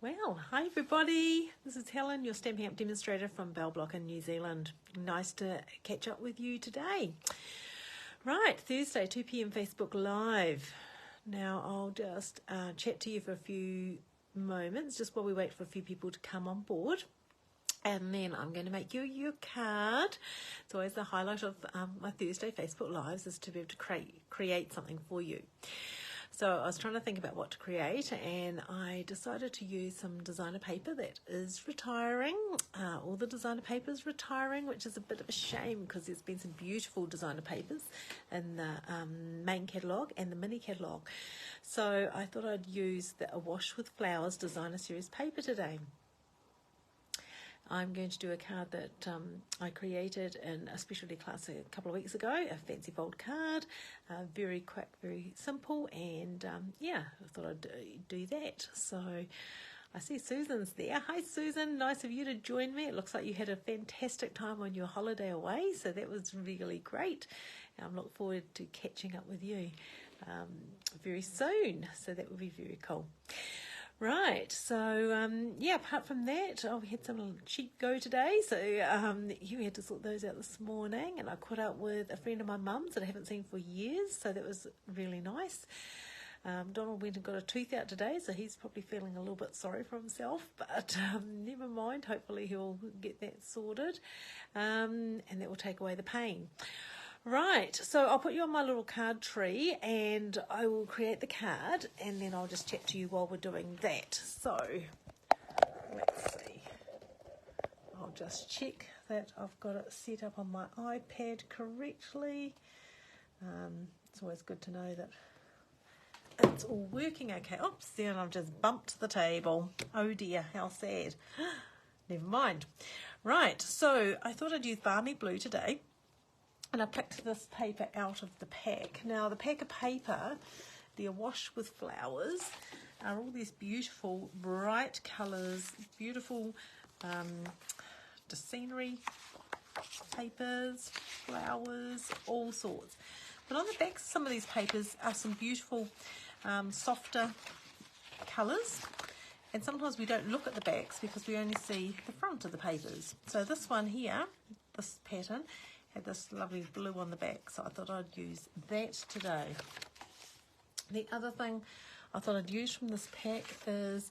Well, hi everybody. This is Helen, your Stampin' Up demonstrator from Bell Block in New Zealand. Nice to catch up with you today. Right, Thursday, 2 p.m. Facebook Live. Now I'll just chat to you for a few moments, just while we wait for a few people to come on board. And then I'm going to make you your card. It's always the highlight of my Thursday Facebook Lives is to be able to create something for you. So I was trying to think about what to create, and I decided to use some designer paper that is retiring. All the designer paper is retiring, which is a bit of a shame because there's been some beautiful designer papers in the main catalogue and the mini catalogue. So I thought I'd use the Awash with Flowers designer series paper today. I'm going to do a card that I created in a specialty class a couple of weeks ago, a fancy fold card, very quick, very simple, and yeah, I thought I'd do that. So I see Susan's there. Hi Susan, nice of you to join me. It looks like you had a fantastic time on your holiday away, so that was really great. I look forward to catching up with you very soon, so that will be very cool. Right, so yeah, apart from that, we had some little sheep go today, so you had to sort those out this morning, and I caught up with a friend of my mum's that I haven't seen for years, so that was really nice. Donald went and got a tooth out today, so he's probably feeling a little bit sorry for himself, but never mind, hopefully he'll get that sorted, and that will take away the pain. Right, so I'll put you on my little card tree and I will create the card and then I'll just chat to you while we're doing that. So, let's see. I'll just check that I've got it set up on my iPad correctly. It's always good to know that it's all working okay. Oops, then I've just bumped the table. Oh dear, how sad. Never mind. Right, so I thought I'd use Barmy Blue today. And I picked this paper out of the pack. Now, the pack of paper, the Awash with Flowers, are all these beautiful, bright colours, beautiful scenery papers, flowers, all sorts. But on the backs of some of these papers are some beautiful, softer colours. And sometimes we don't look at the backs because we only see the front of the papers. So this one here, this pattern, had this lovely blue on the back, so I thought I'd use that today. The other thing I thought I'd use from this pack is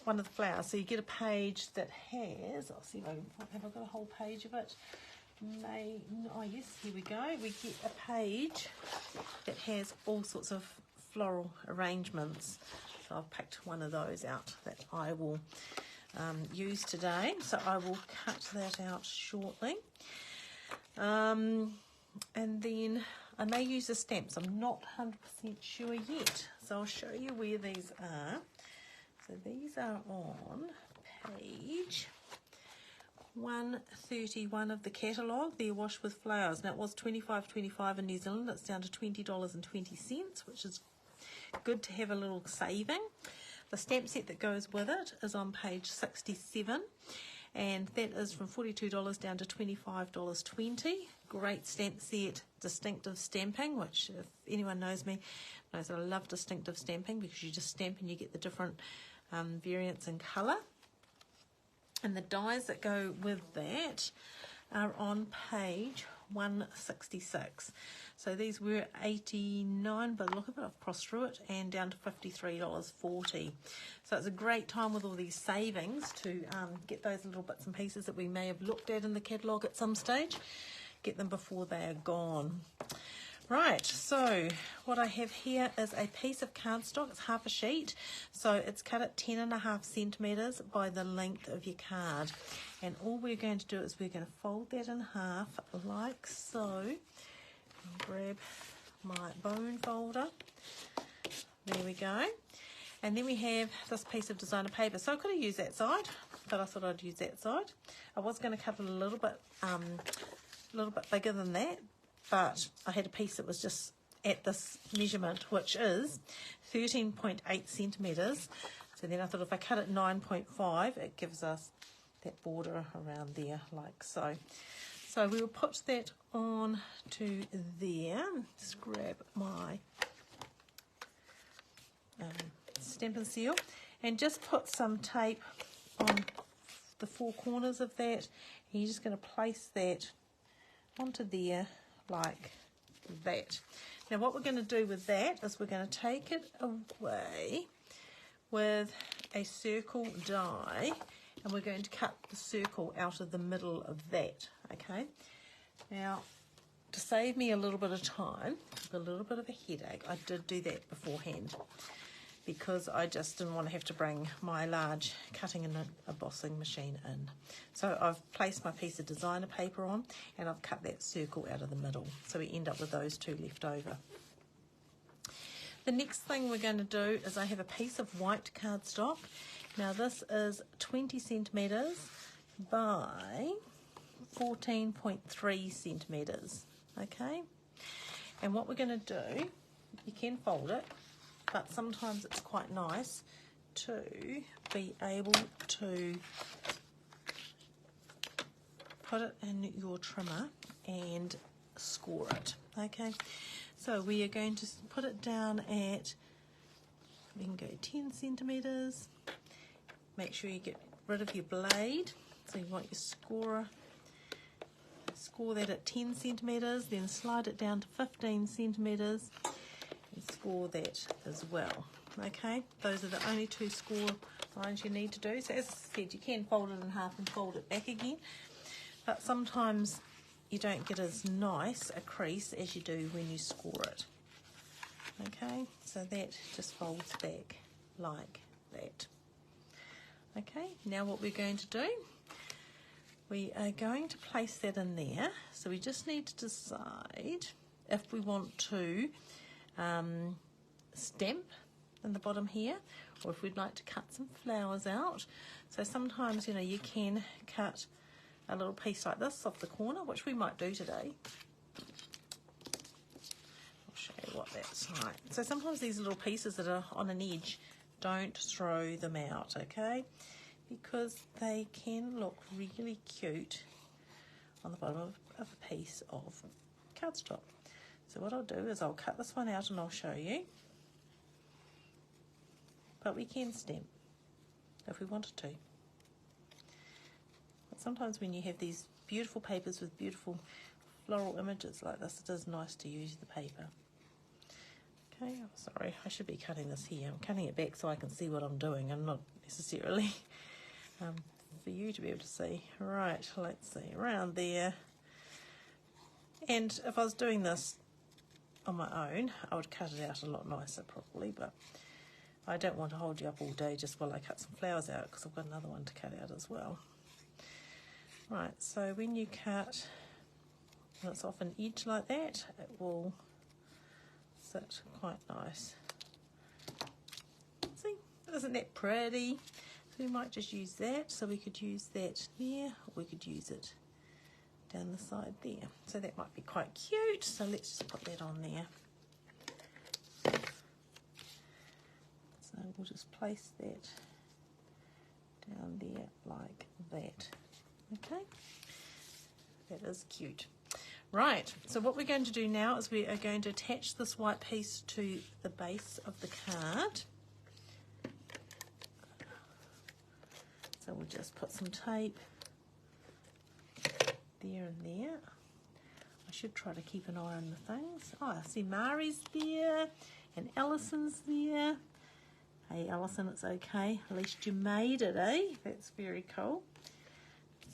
one of the flowers. So you get a page that has, I'll see if I can, have I got a whole page of it? Oh yes, here we go. We get a page that has all sorts of floral arrangements. So I've picked one of those out that I will use today. So I will cut that out shortly. And then I may use the stamps. I'm not 100% sure yet. So I'll show you where these are. So these are on page 131 of the catalogue, the Awash with Flowers. Now it was $25.25 in New Zealand. It's down to $20.20, which is good to have a little saving. The stamp set that goes with it is on page 67. And that is from $42 down to $25.20. Great stamp set, distinctive stamping, which if anyone knows me, knows that I love distinctive stamping because you just stamp and you get the different variants in colour. And the dies that go with that are on page 166. So these were $89, but look at it, I've crossed through it, and down to $53.40. So it's a great time with all these savings to get those little bits and pieces that we may have looked at in the catalogue at some stage, get them before they are gone. Right, so what I have here is a piece of cardstock. It's half a sheet, so it's cut at 10.5 centimetres by the length of your card. And all we're going to do is we're going to fold that in half like so. I'll grab my bone folder. There we go. And then we have this piece of designer paper. So I could have used that side, but I thought I'd use that side. I was going to cut it a little bit bigger than that, but I had a piece that was just at this measurement, which is 13.8 centimetres. So then I thought if I cut it 9.5, it gives us that border around there, like so. So we will put that on to there. Just grab my Stampin' Seal. And just put some tape on the four corners of that. And you're just going to place that onto there like that. Now what we're going to do with that is we're going to take it away with a circle die, and we're going to cut the circle out of the middle of that. Okay, now to save me a little bit of time, a little bit of a headache, I did do that beforehand because I just didn't want to have to bring my large cutting and embossing machine in. So I've placed my piece of designer paper on and I've cut that circle out of the middle, so we end up with those two left over. The next thing we're going to do is I have a piece of white cardstock. Now this is 20 centimetres by 14.3 centimetres. Okay, and what we're going to do, you can fold it, but sometimes it's quite nice to be able to put it in your trimmer and score it. Okay, so we are going to put it down at, we can go 10 centimetres. Make sure you get rid of your blade, so you want your scorer. Score that at 10 centimetres, then slide it down to 15 centimetres and score that as well. Okay, those are the only two score lines you need to do. So as I said, you can fold it in half and fold it back again, but sometimes you don't get as nice a crease as you do when you score it. Okay, so that just folds back like that. Okay, now what we're going to do, we are going to place that in there. So we just need to decide if we want to stamp in the bottom here, or if we'd like to cut some flowers out. So sometimes, you know, you can cut a little piece like this off the corner, which we might do today. I'll show you what that's like. So sometimes these little pieces that are on an edge, don't throw them out, okay? Because they can look really cute on the bottom of a piece of cardstock. So what I'll do is I'll cut this one out and I'll show you. But we can stamp if we wanted to. But sometimes when you have these beautiful papers with beautiful floral images like this, it is nice to use the paper. Okay, oh, sorry, I should be cutting this here. I'm cutting it back so I can see what I'm doing and not necessarily for you to be able to see. Right, let's see, around there. And if I was doing this on my own, I would cut it out a lot nicer probably, but I don't want to hold you up all day just while I cut some flowers out, because I've got another one to cut out as well. Right, so when you cut, and it's off an edge like that, it will sit quite nice. See, isn't that pretty? So we might just use that. So we could use that there, or we could use it down the side there. So that might be quite cute. So let's just put that on there. So we'll just place that down there like that. Okay, that is cute. Right, so what we're going to do now is we are going to attach this white piece to the base of the card. So we'll just put some tape there and there. I should try to keep an eye on the things. Oh, I see Mari's there and Allison's there. Hey Allison, it's okay. At least you made it, eh? That's very cool.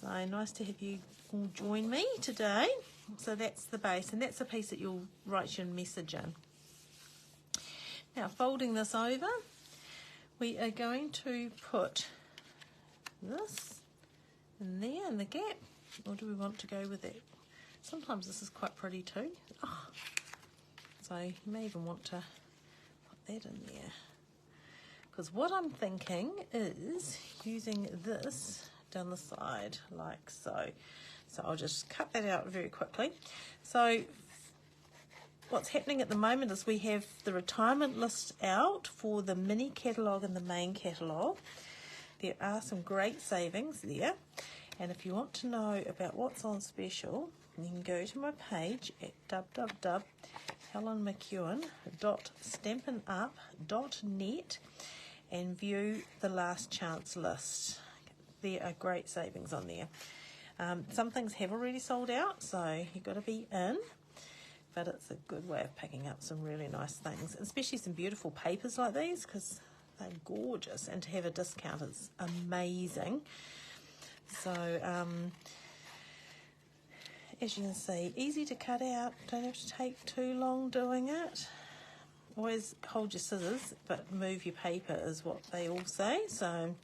So nice to have you all join me today. So that's the base, and that's the piece that you'll write your message in. Now, folding this over, we are going to put this in there in the gap, or do we want to go with it? Sometimes this is quite pretty too. Oh, so you may even want to put that in there, because what I'm thinking is using this down the side like so. So I'll just cut that out very quickly. So what's happening at the moment is we have the retirement list out for the mini catalogue and the main catalogue. There are some great savings there. And if you want to know about what's on special, you can go to my page at www.helenmckeown.stampinup.net, and view the last chance list. There are great savings on there. Some things have already sold out, so you've got to be in, but it's a good way of picking up some really nice things, especially some beautiful papers like these, because they're gorgeous, and to have a discount is amazing. So as you can see, easy to cut out, don't have to take too long doing it. Always hold your scissors, but move your paper is what they all say, so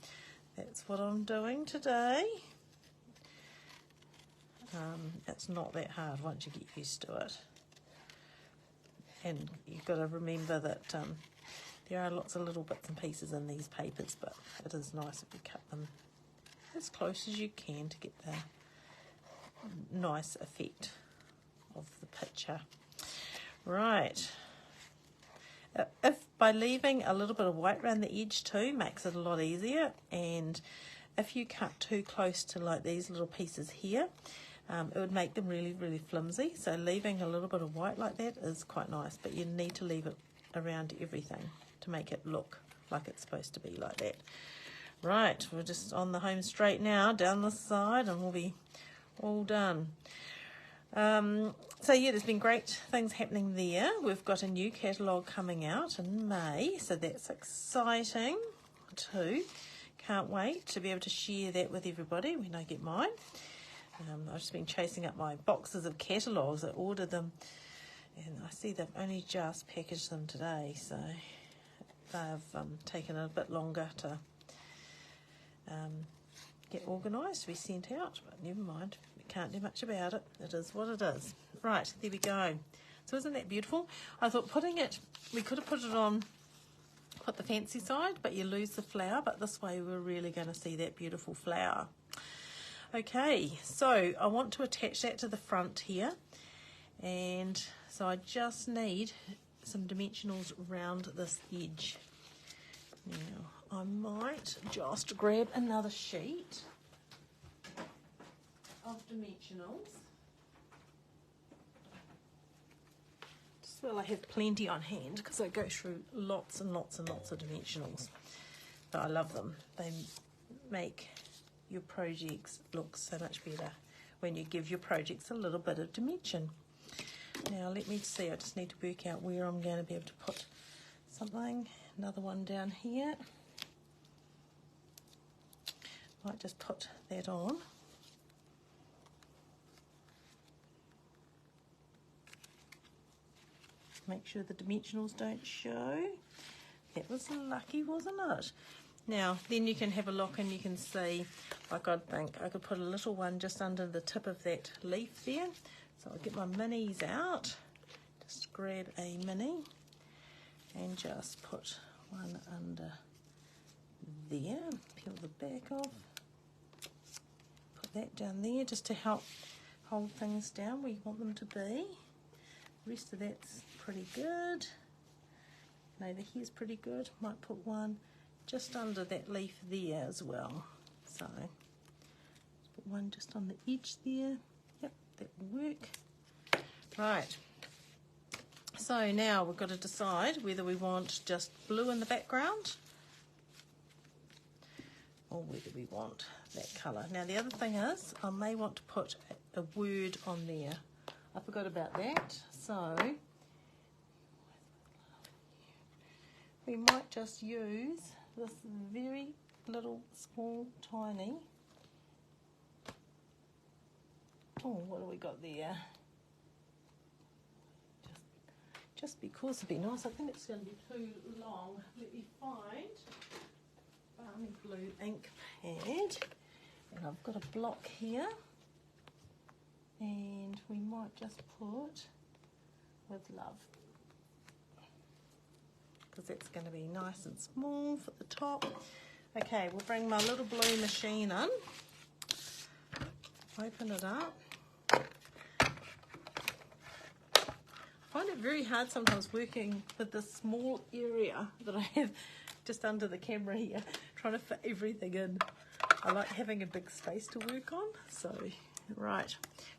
that's what I'm doing today. It's not that hard once you get used to it. And you've got to remember that there are lots of little bits and pieces in these papers, but it is nice if you cut them as close as you can to get the nice effect of the picture. Right. If by leaving a little bit of white around the edge too makes it a lot easier, and if you cut too close to like these little pieces here, it would make them really, really flimsy. So leaving a little bit of white like that is quite nice, but you need to leave it around everything to make it look like it's supposed to be like that. Right, we're just on the home straight now, down the side, and we'll be all done. So yeah, there's been great things happening there. We've got a new catalogue coming out in May, so that's exciting too. Can't wait to be able to share that with everybody when I get mine. I've just been chasing up my boxes of catalogues. I ordered them, and I see they've only just packaged them today, so they've taken a bit longer to get organised to be sent out, but never mind. We can't do much about it. It is what it is. Right, there we go. So isn't that beautiful? I thought putting it, we could have put it on, put the fancy side, but you lose the flower, but this way we're really going to see that beautiful flower. Okay, so I want to attach that to the front here, and so I just need some dimensionals around this edge. Now I might just grab another sheet of dimensionals, just so I have plenty on hand, because I go through lots and lots and lots of dimensionals, but I love them. They make your projects look so much better when you give your projects a little bit of dimension. Now let me see, I just need to work out where I'm going to be able to put something. Another one down here. Might just put that on. Make sure the dimensionals don't show. That was lucky, wasn't it? Now, then you can have a look and you can see, like I think I could put a little one just under the tip of that leaf there. So I'll get my minis out, just grab a mini and just put one under there, peel the back off, put that down there just to help hold things down where you want them to be. The rest of that's pretty good. And over here's pretty good. Might put one just under that leaf there as well. So put one just on the edge there. Yep, that will work. Right. So now we've got to decide whether we want just blue in the background or whether we want that colour. Now the other thing is, I may want to put a word on there. I forgot about that. So we might just use this very little, small, tiny, oh, what have we got there? Just because it'd be nice. I think it's going to be too long. Let me find Balmy Blue ink pad, and I've got a block here, and we might just put with love, because that's going to be nice and small for the top. Okay, we'll bring my little blue machine in, open it up. I find it very hard sometimes working with this small area that I have just under the camera here, trying to fit everything in. I like having a big space to work on. So, right,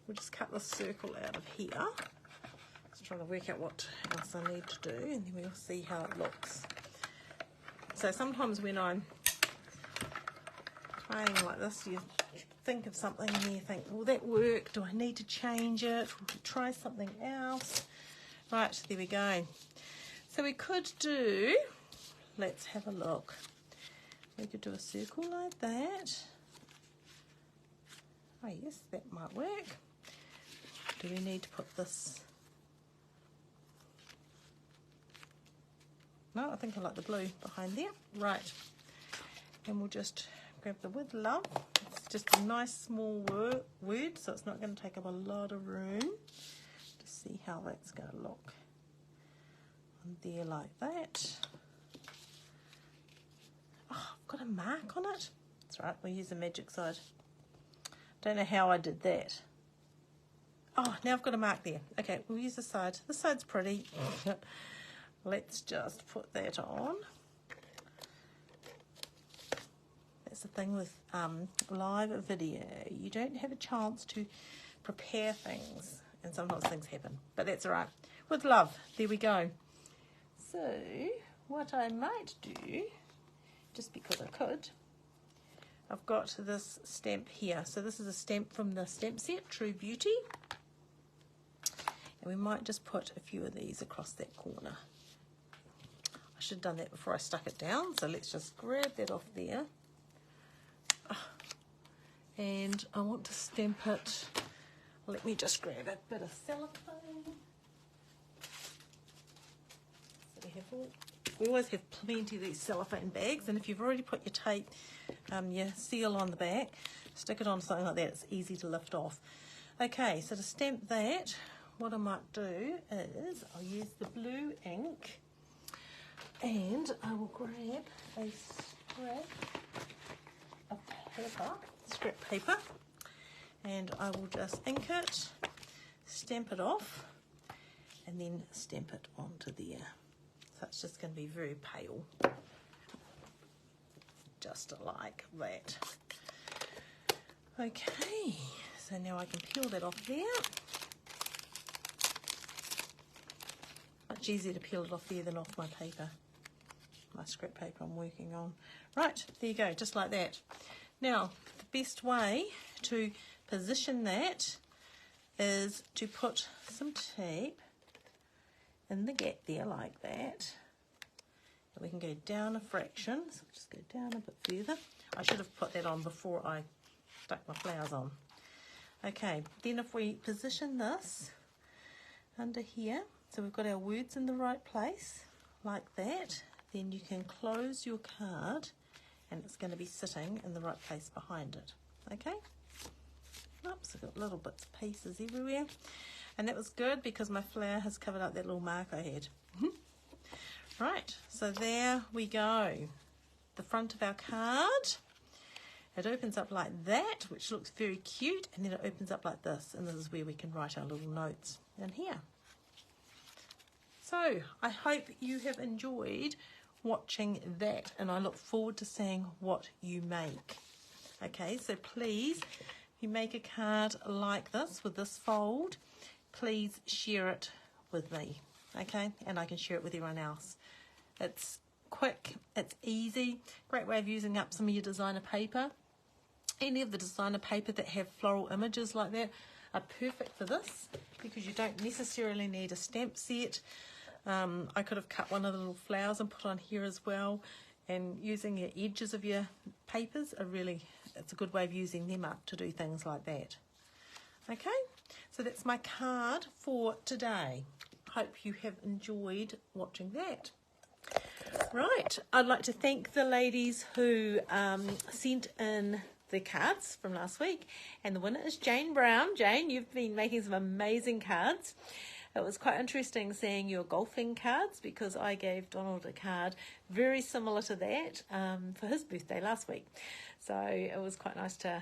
we'll just cut this circle out of here. Just trying to work out what else I need to do, and then we'll see how it looks. So sometimes when I'm playing like this, you think of something and you think, will that work? Do I need to change it? Try something else. Right, there we go. So we could do, let's have a look. We could do a circle like that. Oh yes, that might work. Do we need to put this? No, I think I like the blue behind there. Right, and we'll just grab the with love. It's just a nice small word, so it's not going to take up a lot of room. Just see how that's going to look on there like that. Oh, I've got a mark on it. That's right, we'll use the magic side. Don't know how I did that. Oh, now I've got a mark there. Okay, we'll use the side. This side's pretty. Let's just put that on. That's the thing with live video. You don't have a chance to prepare things, and sometimes things happen, but that's all right. With love, there we go. So what I might do, just because I could, I've got this stamp here. So this is a stamp from the stamp set, True Beauty. And we might just put a few of these across that corner. I should have done that before I stuck it down, so let's just grab that off there. And I want to stamp it. Let me just grab a bit of cellophane. So we always have plenty of these cellophane bags, and if you've already put your tape, your seal on the back, stick it on something like that. It's easy to lift off. Okay, so to stamp that, what I might do is I'll use the blue ink, and I will grab a scrap of paper, and I will just ink it, stamp it off, and then stamp it onto there. So it's just going to be very pale, just like that. Okay, so now I can peel that off there. Much easier to peel it off there than off my paper, my scrap paper I'm working on. Right, there you go, just like that. Now, the best way to position that is to put some tape in the gap there like that. And we can go down a fraction, so just go down a bit further. I should have put that on before I stuck my flowers on. Okay, then if we position this under here, so we've got our words in the right place, like that, then you can close your card and it's going to be sitting in the right place behind it. Okay? Oops, I've got little bits and pieces everywhere. And that was good because my flower has covered up that little mark I had. Right, so there we go. The front of our card. It opens up like that, which looks very cute, and then it opens up like this, and this is where we can write our little notes in here. So I hope you have enjoyed watching that, and I look forward to seeing what you make. Okay, so please, if you make a card like this with this fold, please share it with me, okay, and I can share it with everyone else. It's quick, it's easy, great way of using up some of your designer paper. Any of the designer paper that have floral images like that are perfect for this because you don't necessarily need a stamp set. I could have cut one of the little flowers and put on here as well, and using your edges of your papers are really, it's a good way of using them up to do things like that. Okay, so that's my card for today. Hope you have enjoyed watching that. Right, I'd like to thank the ladies who sent in the cards from last week, and the winner is Jane Brown. Jane, you've been making some amazing cards. It was quite interesting seeing your golfing cards because I gave Donald a card very similar to that for his birthday last week. So it was quite nice to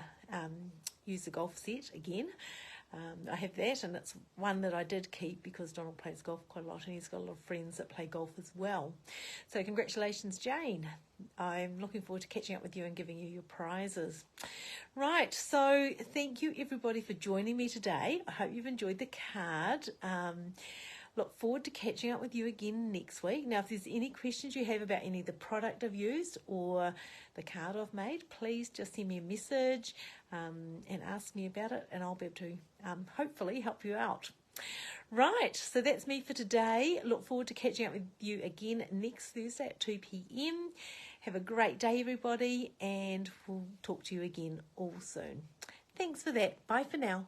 use the golf set again. I have that, and it's one that I did keep because Donald plays golf quite a lot and he's got a lot of friends that play golf as well. So congratulations, Jane. I'm looking forward to catching up with you and giving you your prizes. Right, so thank you everybody for joining me today. I hope you've enjoyed the card. Look forward to catching up with you again next week. Now, if there's any questions you have about any of the product I've used or the card I've made, please just send me a message and ask me about it, and I'll be able to hopefully help you out. Right, so that's me for today. Look forward to catching up with you again next Thursday at 2 p.m. Have a great day, everybody, and we'll talk to you again all soon. Thanks for that. Bye for now.